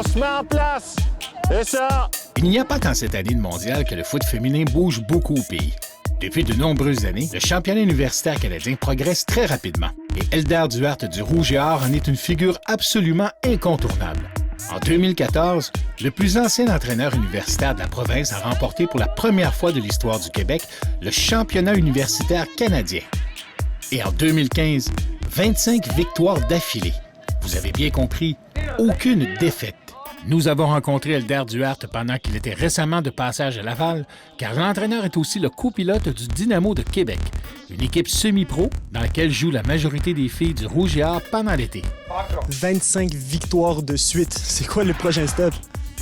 On se met en place. C'est ça. Il n'y a pas qu'en cette année de mondial que le foot féminin bouge beaucoup au pays. Depuis de nombreuses années, le championnat universitaire canadien progresse très rapidement. Et Eldar Duarte du Rouge et Or en est une figure absolument incontournable. En 2014, le plus ancien entraîneur universitaire de la province a remporté pour la première fois de l'histoire du Québec le championnat universitaire canadien. Et en 2015, 25 victoires d'affilée. Vous avez bien compris, aucune défaite. Nous avons rencontré Eldar Duarte pendant qu'il était récemment de passage à Laval, car l'entraîneur est aussi le copilote du Dynamo de Québec, une équipe semi-pro dans laquelle joue la majorité des filles du Rouge et Or pendant l'été. 25 victoires de suite. C'est quoi le prochain step?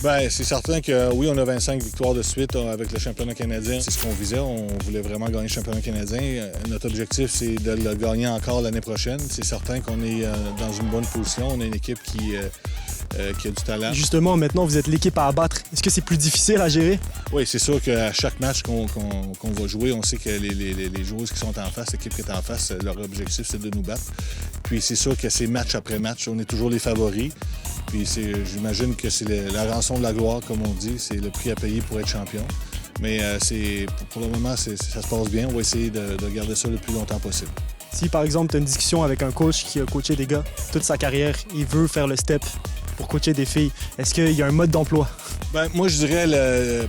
Bien, c'est certain que oui, on a 25 victoires de suite avec le championnat canadien. C'est ce qu'on visait. On voulait vraiment gagner le championnat canadien. Notre objectif, c'est de le gagner encore l'année prochaine. C'est certain qu'on est dans une bonne position. On a une équipe qui a du talent. Justement, maintenant, vous êtes l'équipe à abattre. Est-ce que c'est plus difficile à gérer? Oui, c'est sûr qu'à chaque match qu'on va jouer, on sait que les joueuses qui sont en face, l'équipe qui est en face, leur objectif, c'est de nous battre. Puis c'est sûr que c'est match après match, on est toujours les favoris. Puis j'imagine que c'est la rançon de la gloire, comme on dit. C'est le prix à payer pour être champion. Mais pour le moment, ça se passe bien. On va essayer de garder ça le plus longtemps possible. Si, par exemple, tu as une discussion avec un coach qui a coaché des gars toute sa carrière, il veut faire le step pour coacher des filles, est-ce qu'il y a un mode d'emploi? Bien, moi, je dirais,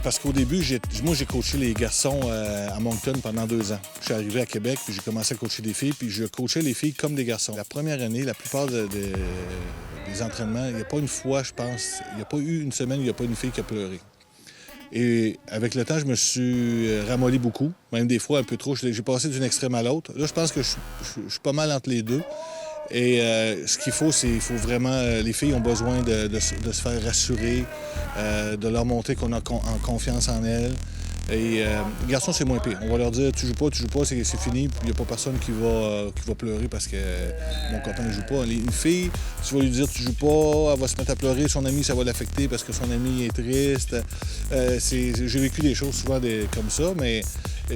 parce qu'au début, j'ai coaché les garçons à Moncton pendant 2 ans. Je suis arrivé à Québec, puis j'ai commencé à coacher des filles, puis je coachais les filles comme des garçons. La première année, la plupart des entraînements, il n'y a pas une fois, je pense, il n'y a pas eu une semaine où il n'y a pas une fille qui a pleuré. Et avec le temps, je me suis ramolli beaucoup, même des fois un peu trop. J'ai passé d'une extrême à l'autre. Là, je pense que je suis pas mal entre les deux. Et ce qu'il faut, il faut vraiment... les filles ont besoin de se faire rassurer, de leur montrer qu'on a en confiance en elles. Et les garçons, c'est moins pire. On va leur dire, tu joues pas, c'est fini. Il n'y a pas personne qui va pleurer parce que mon copain ne joue pas. Une fille, tu vas lui dire, tu joues pas, elle va se mettre à pleurer. Son ami, ça va l'affecter parce que son ami est triste. J'ai vécu des choses souvent comme ça, mais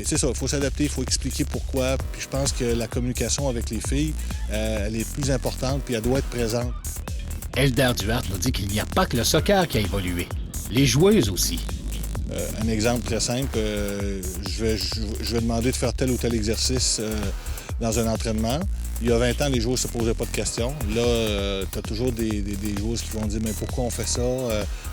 c'est ça, il faut s'adapter, il faut expliquer pourquoi. Puis je pense que la communication avec les filles, elle est plus importante, puis elle doit être présente. Eldar Duarte nous dit qu'il n'y a pas que le soccer qui a évolué. Les joueuses aussi. Un exemple très simple, je vais demander de faire tel ou tel exercice dans un entraînement. Il y a 20 ans, les joueurs ne se posaient pas de questions. Là, tu as toujours des joueurs qui vont dire « mais pourquoi on fait ça? »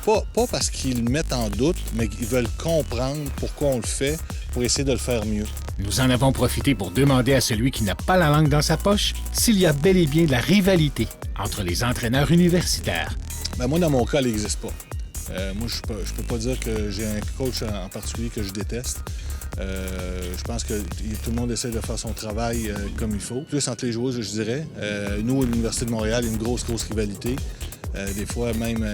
Pas parce qu'ils mettent en doute, mais qu'ils veulent comprendre pourquoi on le fait pour essayer de le faire mieux. Nous en avons profité pour demander à celui qui n'a pas la langue dans sa poche s'il y a bel et bien de la rivalité entre les entraîneurs universitaires. Bien, moi, dans mon cas, elle n'existe pas. Moi, je peux pas dire que j'ai un coach en particulier que je déteste. Je pense que tout le monde essaie de faire son travail comme il faut. Plus entre les joueuses, je dirais. Nous, à l'Université de Montréal, il y a une grosse rivalité. Des fois, même,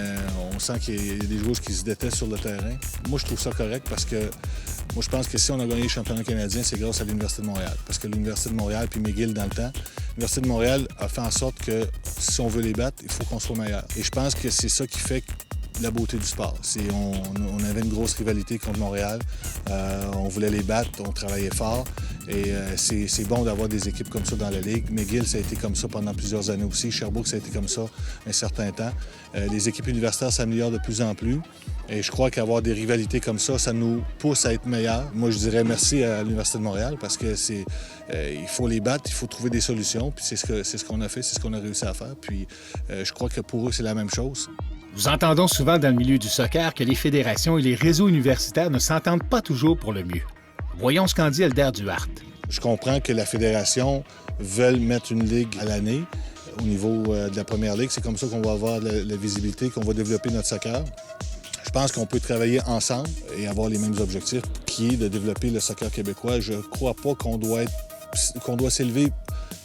on sent qu'il y a des joueuses qui se détestent sur le terrain. Moi, je trouve ça correct parce que moi, je pense que si on a gagné le championnat canadien, c'est grâce à l'Université de Montréal. Parce que l'Université de Montréal puis McGill, dans le temps, l'Université de Montréal a fait en sorte que si on veut les battre, il faut qu'on soit meilleur. Et je pense que c'est ça qui fait la beauté du sport. On avait une grosse rivalité contre Montréal. On voulait les battre, on travaillait fort. Et c'est bon d'avoir des équipes comme ça dans la Ligue. McGill, ça a été comme ça pendant plusieurs années aussi. Sherbrooke, ça a été comme ça un certain temps. Les équipes universitaires s'améliorent de plus en plus. Et je crois qu'avoir des rivalités comme ça nous pousse à être meilleurs. Moi, je dirais merci à l'Université de Montréal parce que il faut les battre, il faut trouver des solutions. Puis c'est ce qu'on a fait, c'est ce qu'on a réussi à faire. Puis je crois que pour eux, c'est la même chose. Nous entendons souvent dans le milieu du soccer que les fédérations et les réseaux universitaires ne s'entendent pas toujours pour le mieux. Voyons ce qu'en dit Eldar Duarte. Je comprends que la fédération veut mettre une ligue à l'année au niveau de la première ligue. C'est comme ça qu'on va avoir la visibilité, qu'on va développer notre soccer. Je pense qu'on peut travailler ensemble et avoir les mêmes objectifs, qui est de développer le soccer québécois. Je ne crois pas qu'on doit s'élever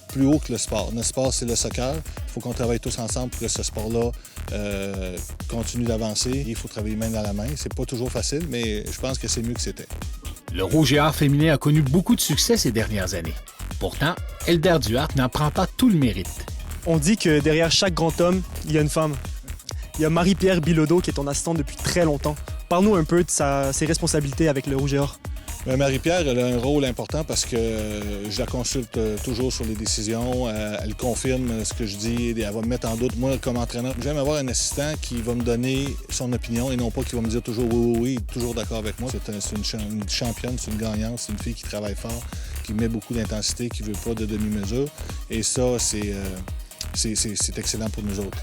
plus haut que le sport. Notre sport, c'est le soccer. Il faut qu'on travaille tous ensemble pour que ce sport-là continue d'avancer. Il faut travailler main dans la main. C'est pas toujours facile, mais je pense que c'est mieux que c'était. Le Rouge et Or féminin a connu beaucoup de succès ces dernières années. Pourtant, Eldar Duarte n'en prend pas tout le mérite. On dit que derrière chaque grand homme, il y a une femme. Il y a Marie-Pierre Bilodeau qui est ton assistante depuis très longtemps. Parle-nous un peu de ses responsabilités avec le Rouge et Or. Marie-Pierre, elle a un rôle important parce que je la consulte toujours sur les décisions. Elle confirme ce que je dis, elle va me mettre en doute. Moi, comme entraîneur, j'aime avoir un assistant qui va me donner son opinion et non pas qui va me dire toujours oui, toujours d'accord avec moi. C'est une championne, c'est une gagnante, c'est une fille qui travaille fort, qui met beaucoup d'intensité, qui ne veut pas de demi-mesure. Et ça, c'est excellent pour nous autres.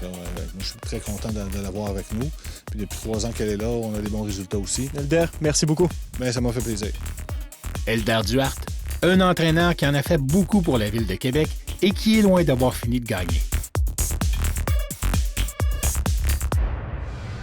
Je suis très content de l'avoir avec nous. Puis depuis 3 ans qu'elle est là, on a des bons résultats aussi. Elder, merci beaucoup. Bien, ça m'a fait plaisir. Eldar Duarte, un entraîneur qui en a fait beaucoup pour la ville de Québec et qui est loin d'avoir fini de gagner.